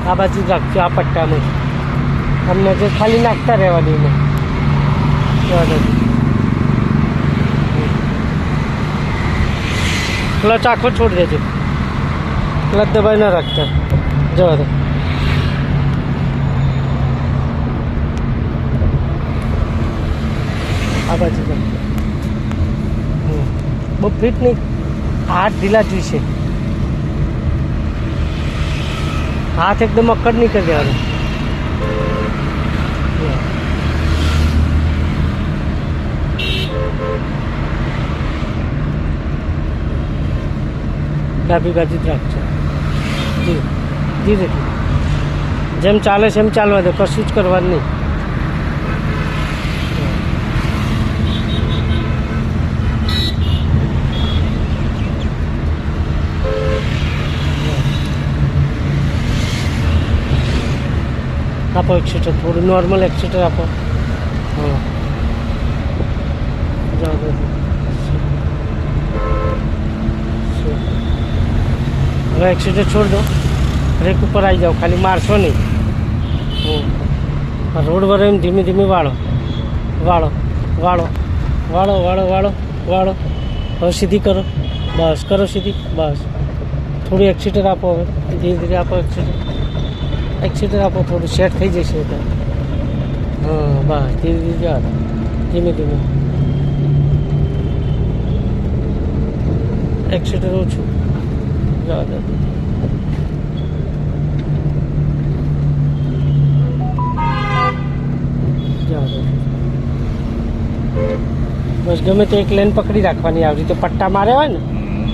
આ બાજુ જ રાખજો, આ પટ્ટામાં તમને જે ખાલી નાખતા રહેવાની ને ક્લચ આખો છોડી દેજો, ક્લચ દબાઈ ના રાખતા જવા દો. આ બાજુ બહુ ફિટ નહીં, હાથ ઢીલા જોઈશે, હાથ એકદમ અક્કડ નહીં કરી દેવાનો. ડાબી બાજુ જ રાખજો, ધીરે જેમ ચાલે છે એમ ચાલવા દો, કશું જ કરવાનું નહીં. આપો એક્સિટર, થોડું નોર્મલ એક્સિટર આપો. હા જાઓ દો. હવે એક્સિટર છોડ દો, બ્રેક ઉપર આવી જાઓ, ખાલી મારશો નહીં. રોડ પર એમ ધીમે ધીમે વાળો વાળો વાળો વાળો વાળો વાળો વાળો. હવે સીધી કરો, બસ કરો સીધી, બસ. થોડું એક્સિટર આપો, હવે ધીરે ધીરે આપો એક્સિટર, એક્સિટર આપો, થોડું સેટ થઈ જશે. હા બસ ધીરે ધીરે જવા દો, ધીમે ધીમે એક્સિટર ઓછું જવા દો. બસ ગમે તે એક લેન પકડી રાખવાની, આવી રીતે પટ્ટા માર્યા હોય ને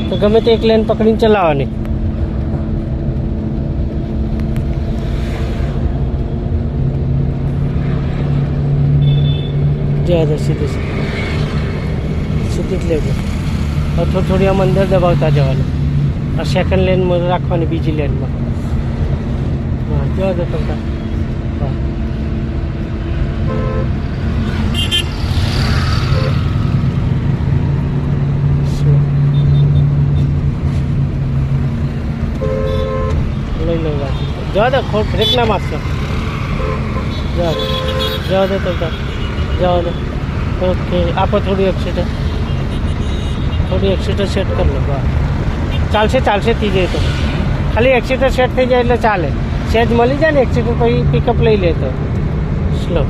તો ગમે તે એક લેન પકડીને ચલાવવાની. જવા દો સીધી સીધી જ લેજો. થોડી આમ અંદર દબાવતા જવાનું, આ સેકન્ડ લેનમાં રાખવાની, બીજી લેનમાં. હા જવા દો તમને. હા લઈ લો બાજુ, જવા દો, બ્રેક ના મારશો. જવા દો, જવા દો તમને, જવા દો. ઓકે આપો થોડી એક્સિટર, થોડી એક્સિટર સેટ કરી લો. બસ ચાલશે ચાલશે, ત્રીજે તો ખાલી એક્સિટર સેટ થઈ જાય એટલે ચાલે. સેજ મળી જાય ને એક્સિટર, પછી પિકઅપ લઈ લે તો સ્લો.